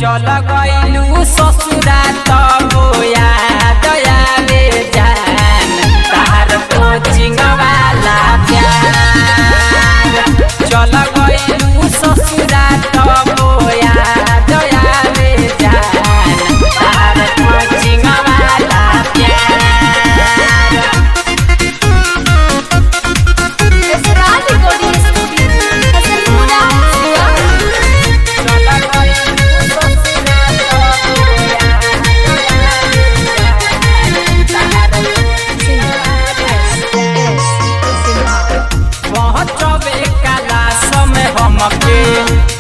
चल गइलू ससुरा तबो याद आवे जान तार कोचिंग वाला प्यार। चल गइलू ससुरा तबो याद आवे जान तार कोचिंग वाला प्यार।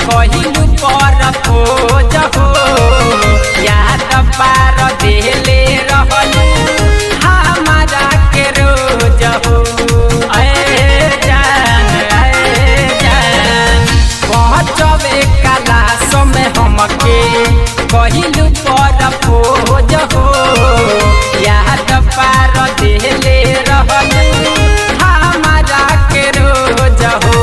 कहिलू पर खोज हो याद पार देले रहलू हमारा के रोज हो। पहुँचबे क्लास में हमके कहिलू पर खोज हो याद पार देले रहलू हमारा के रोज हो।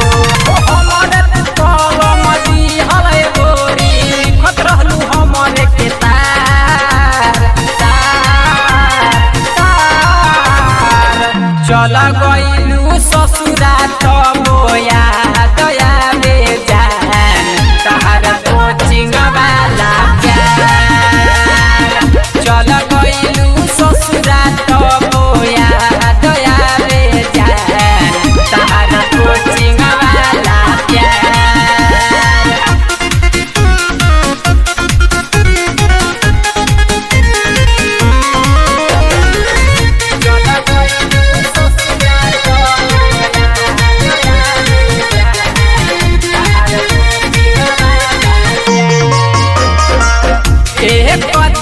चल गइलू ससुरा तबो याद आवे जान तार कोचिंग वाला प्यार। चल गइलू ससुरा तबो याद आवे जान तार कोचिंग वाला प्यार।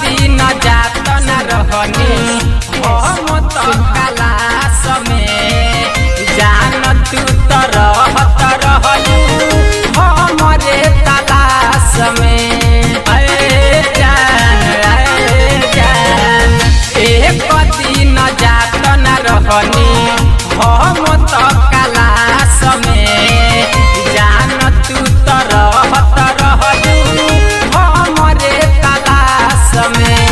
दिन जात न रहनी हम तो क्लास में जान तू तो रहत रहलू हमरे तलाश में। जान एक दिन जात न रहनी हम तो क्लास में जान तू तो रहत रहलू हमरे तलाश में।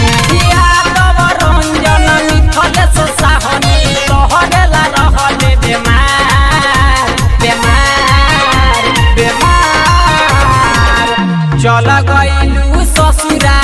यादव रंजन मिथलेश साहनी तोहरेला रहले बेमार बेमार बेमार। चल गइलू ससुरा